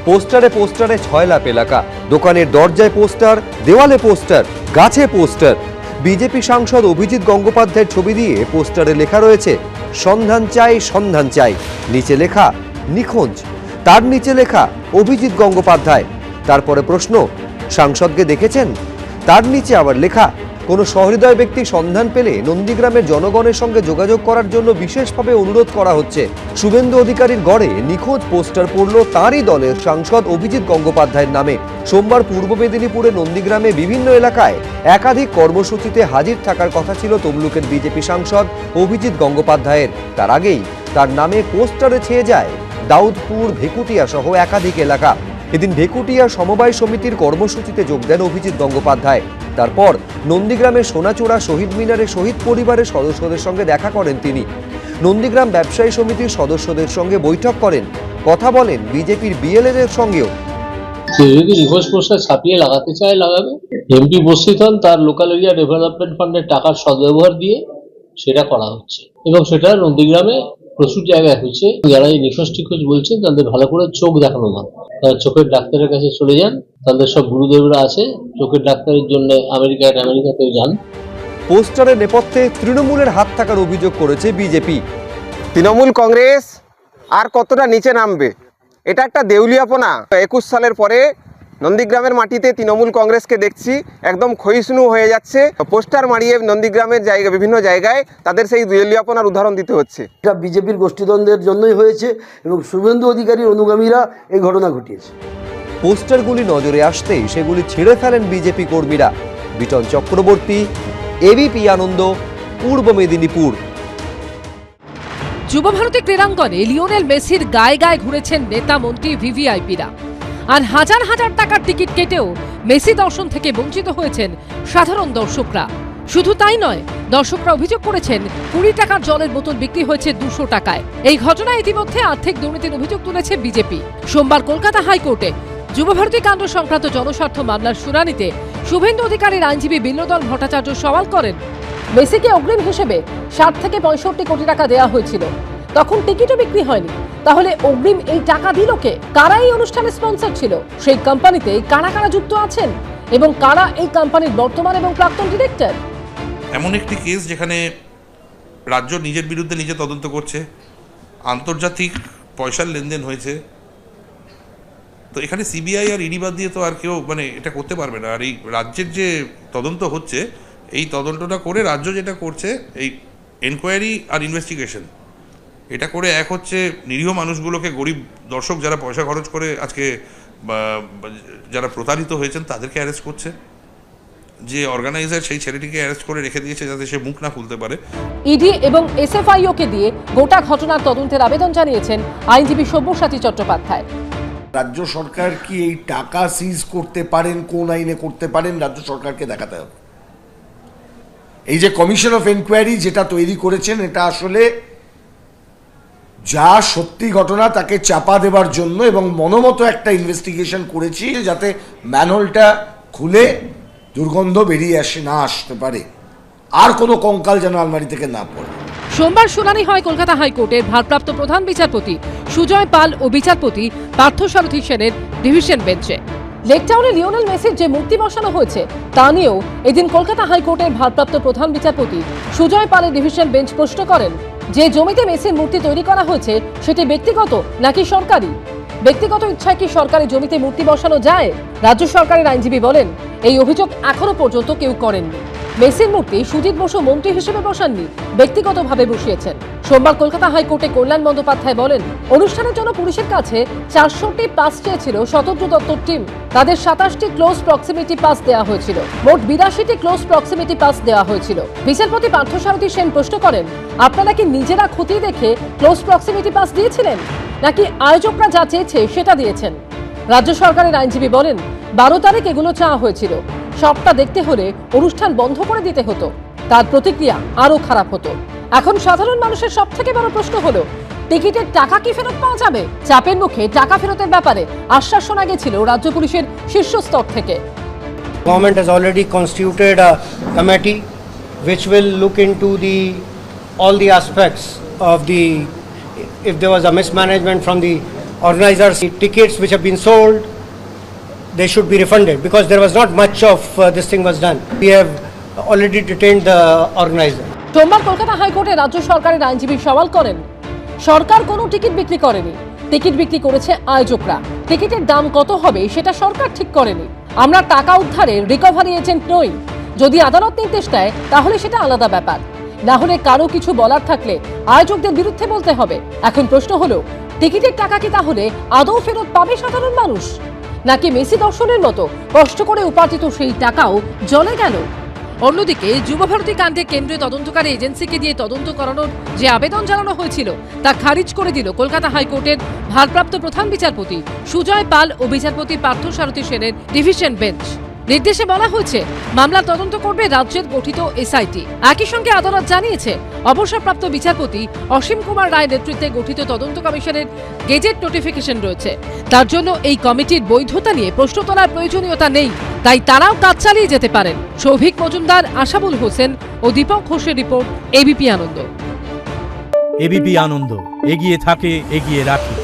পোস্টারে পোস্টারে ছয়লাপ এলাকা, দোকানের দরজায় পোস্টার, দেওয়ালে পোস্টার, গাছে পোস্টার। বিজেপি সাংসদ অভিজিৎ গঙ্গোপাধ্যায়ের ছবি দিয়ে পোস্টারে লেখা রয়েছে সন্ধান চাই, সন্ধান চাই। নিচে লেখা নিখোঁজ, তার নিচে লেখা অভিজিৎ গঙ্গোপাধ্যায়। তারপরে প্রশ্ন, সাংসদকে দেখেছেন? তার নিচে আবার লেখা কোনো সহৃদয় ব্যক্তি সন্ধান পেলে নন্দীগ্রামের জনগণের সঙ্গে যোগাযোগ করার জন্য বিশেষভাবে অনুরোধ করা হচ্ছে। শুভেন্দু অধিকারীর গড়ে নিখোঁজ পোস্টার পড়ল তাঁরই দলের সাংসদ অভিজিৎ গঙ্গোপাধ্যায়ের নামে। সোমবার পূর্ব মেদিনীপুরে নন্দীগ্রামে বিভিন্ন এলাকায় একাধিক কর্মসূচিতে হাজির থাকার কথা ছিল তমলুকের বিজেপি সাংসদ অভিজিৎ গঙ্গোপাধ্যায়ের। তার আগেই তার নামে পোস্টারে ছেয়ে যায় দাউদপুর, ভেকুটিয়া সহ একাধিক এলাকা। এদিন ভেকুটিয়া সমবায় সমিতির কর্মসূচিতে যোগ দেন অভিজিৎ গঙ্গোপাধ্যায়। তারপর নন্দীগ্রামের সোনাচূড়া শহীদ মিনারে শহীদ পরিবারের সদস্যদের সঙ্গে দেখা করেন তিনি। নন্দীগ্রাম ব্যবসায়ী সমিতির সদস্যদের সঙ্গে বৈঠক করেন, কথা বলেন বিজেপির বিএলএদের সঙ্গেও। যদি রিভার্স পোস্টার ছাপিয়ে লাগাতে চায় লাগাবে। এমপি উপস্থিত হন, তার লোকাল এরিয়া ডেভেলপমেন্ট ফান্ডের টাকার সদ্ব্যবহার দিয়ে সেটা করা হচ্ছে এবং সেটা নন্দীগ্রামে প্রচুর জায়গায় হচ্ছে। যারা এই নিখোঁজ টিখোঁজ বলছেন তাদের ভালো করে চোখ দেখানো না, তারা চোখের ডাক্তারের কাছে চলে যান। তাদের সব গুরুদেবরা আছে, চোখের ডাক্তারের জন্য আমেরিকাতেও যান। পোস্টারের নেপথ্যে তৃণমূলের হাত থাকার অভিযোগ করেছে বিজেপি। তৃণমূল কংগ্রেস আর কতটা নিচে নামবে, এটা একটা দেউলিয়াপনা। 21 সালের পরে নন্দীগ্রামের মাটিতে তৃণমূল কংগ্রেসকে দেখছি একদম ক্ষয়িষ্ণু হয়ে যাচ্ছে। পোস্টার মারিয়ে নন্দীগ্রামের জায়গা বিভিন্ন জায়গায় তাদের সেই দেউলিয়াপনার উদাহরণ দিতে হচ্ছে। এটা বিজেপির গোষ্ঠীদ্বন্দ্বের জন্যই হয়েছে এবং শুভেন্দু অধিকারীর অনুগামীরা এই ঘটনা ঘটিয়েছে। পোস্টারগুলি নজরে আসতেই সেগুলি ছিঁড়ে ফেলেন বিজেপি কর্মীরা। বিটন চক্রবর্তী, এবিপি আনন্দ, পূর্ব মেদিনীপুর। যুবভারতী ক্রীড়াঙ্গনে লিওনেল মেসির গায়ে গায়ে ঘুরেছেন নেতা মন্ত্রী ভিভিআইপিরা। আর হাজার হাজার টাকার টিকিট কেটেও মেসি দর্শন থেকে বঞ্চিত হয়েছেন সাধারণ দর্শকরা। শুধু তাই নয়, দর্শকরা অভিযোগ করেছেন 20 টাকার জলের বোতল বিক্রি হয়েছে 200 টাকায়। এই ঘটনায় ইতিমধ্যে আর্থিক দুর্নীতির অভিযোগ তুলেছে বিজেপি। সোমবার কলকাতা হাইকোর্টে যুবভারতী কাণ্ড সংক্রান্ত জনস্বার্থ মামলার শুনানিতে শুভেন্দু অধিকারীর আইনজীবী বিল্লদল ভট্টাচার্য সওয়াল করেন, মেসিকে অগ্রিম হিসেবে 60 থেকে 65 কোটি টাকা দেওয়া হয়েছিল, তখন টিকিটও বিক্রি হয়নি। তাহলে অগ্রিম এই টাকা দিল কে? কারা এই অনুষ্ঠানের স্পন্সর ছিল? সেই কোম্পানিতে কারা কারা যুক্ত আছেন এবং কারা এই কোম্পানির বর্তমান এবং প্রাক্তন ডিরেক্টর? এমন একটি কেস যেখানে রাজ্য নিজের বিরুদ্ধে নিজে তদন্ত করছে, আন্তর্জাতিক পয়সার লেনদেন হয়েছে, তো এখানে সিবিআই আর ইডি বাদ দিয়ে তো আর কেউ এটা করতে পারবে না। আর এই রাজ্যের যে তদন্ত হচ্ছে, এই তদন্তটা করে রাজ্য যেটা করছে, এই এনকোয়ারি আর ইনভেস্টিগেশন, এটা করে এক হচ্ছে নিরীহ মানুষগুলোকে, গরিব দর্শক যারা পয়সা খরচ করে আজকে যারা প্রতারিত হয়েছেন তাদেরকে অ্যারেস্ট করছে। যে অর্গানাইজার সেই ছেলেটিকে অ্যারেস্ট করে রেখে দিয়েছে যাতে সে মুখ না খুলতে পারে। ইডি এবং এসএফআইওকে দিয়ে গোটা ঘটনার তদন্তের আবেদন জানিয়েছেন আইনজীবী সব্যসাচী চট্টোপাধ্যায়। রাজ্য সরকার কি এই টাকা সিজ করতে পারেন, কোন আইনে করতে পারেন, রাজ্য সরকারকে দেখাতে হবে। এই যে কমিশন অফ এনকোয়ারি যেটা তৈরি করেছেন, এটা আসলে যা সত্যি ঘটনা তাকে চাপা দেবার জন্য এবং মনোমতো একটা ইনভেস্টিগেশন করেছি যাতে ম্যানহোলটা খুলে দুর্গন্ধ বেরিয়ে আসতে পারে, আর কোনো কঙ্কাল যেন আলমারি থেকে না পড়ে। সোমবার শুনানি হয় কলকাতা হাইকোর্টের ভারপ্রাপ্ত প্রধান বিচারপতি সুজয় পাল ও বিচারপতি পার্থসারথী সেনের ডিভিশন বেঞ্চে। লেকটাউনে লিওনেল মেসির যে মূর্তি বসানো হয়েছে তা নিয়েও এদিন কলকাতা হাইকোর্টের ভারপ্রাপ্ত প্রধান বিচারপতি সুজয় পালের ডিভিশন বেঞ্চ প্রশ্ন করেন, যে জমিতে মেসির মূর্তি তৈরি করা হয়েছে সেটি ব্যক্তিগত নাকি সরকারি? ব্যক্তিগত ইচ্ছায় কি সরকারি জমিতে মূর্তি বসানো যায়? রাজ্য সরকারের আইনজীবী বলেন, এই অভিযোগ এখনো পর্যন্ত কেউ করেননি। মেসির মূর্তি সুজিত বসু মন্ত্রী হিসেবে বসাননি, ব্যক্তিগতভাবে বসিয়েছেন। সোমবার কলকাতা হাইকোর্টে কল্যাণ বন্দ্যোপাধ্যায় বলেন, অনুষ্ঠানের জন্য পুলিশের কাছে 400টি পাস চেয়েছিল শতদ্রু দত্তর টিম। তাদের 27টি ক্লোজ প্রক্সিমিটি পাস দেওয়া হয়েছিল, মোট 82টি ক্লোজ প্রক্সিমিটি পাস দেওয়া হয়েছিল। বিচারপতি পার্থসারথী সেন প্রশ্ন করেন, আপনারা কি নিজেরা খতিয়ে দেখে ক্লোজ প্রক্সিমিটি পাস দিয়েছিলেন নাকি আয়োজকরা যা চেয়েছে সেটা দিয়েছেন? রাজ্য সরকারের আইনজীবী বলেন, 12 তারিখ এগুলো চাওয়া হয়েছিল, সবটা দেখতে হলে অনুষ্ঠান বন্ধ করে দিতে হতো, তার প্রতিক্রিয়া আরো খারাপ হতো। এখন সাধারণ মানুষের সব থেকে বড় প্রশ্ন হলো, টিকিটের টাকা কি ফেরত পাওয়া যাবে? চাপের মুখে টাকা ফেরতের ব্যাপারে আশ্বাস শোনা গেছিল রাজ্য পুলিশের শীর্ষ স্তর থেকে। Government has already constituted a committee which will look into all the aspects of if there was a mismanagement from the organizers tickets which have been sold, they should be refunded because there was not much of this thing was done. We have already detained the organizer. সোমবার কলকাতা হাইকোর্টে রাজ্য সরকারের আইনজীবী সওয়াল করেন, সরকার কোনো ticket বিক্রি করেনি, টিকিট বিক্রি করেছে আয়োজকরা। টিকিটের দাম কত হবে সেটা সরকার ঠিক করেনি। আমরা টাকা উদ্ধারের রিকভারি এজেন্ট নই। যদি আদালত নির্দেশ দেয় তাহলে সেটা আলাদা ব্যাপার, না হলে কারো কিছু বলার থাকলে আয়োজকদের বিরুদ্ধে বলতে হবে। এখন প্রশ্ন হলো, টিকিটের টাকা কি তাহলে আদৌ ফেরত পাবে সাধারণ মানুষ, নাকি মেসি দর্শনের মতো কষ্ট করে উপার্জিত সেই টাকাও জলে গেল? অন্যদিকে যুবভারতী কাণ্ডে কেন্দ্রীয় তদন্তকারী এজেন্সিকে দিয়ে তদন্ত করানোর যে আবেদন জানানো হয়েছিল তা খারিজ করে দিল কলকাতা হাইকোর্টের ভারপ্রাপ্ত প্রধান বিচারপতি সুজয় পাল ও বিচারপতি পার্থসারথী সেনের ডিভিশন বেঞ্চ। নির্দেশে বলা হয়েছে মামলার তদন্ত করবে রাজ্যের গঠিত এসআইটি। একই সঙ্গে আদালত জানিয়েছে অবসরপ্রাপ্ত বিচারপতি অসীম কুমার রায় নেতৃত্বে গঠিত তদন্ত কমিশনের গেজেট নোটিফিকেশন রয়েছে। তার জন্য এই কমিটির বৈধতা নিয়ে প্রশ্ন তোলার প্রয়োজনীয়তা নেই, তাই তারাও কাজ চালিয়ে যেতে পারেন। সৌভিক মজুমদার, আশাবুল হোসেন ও দীপক ঘোষের রিপোর্ট, এবিপি আনন্দ। এবিপি আনন্দ, এগিয়ে থাকে, এগিয়ে রাখে।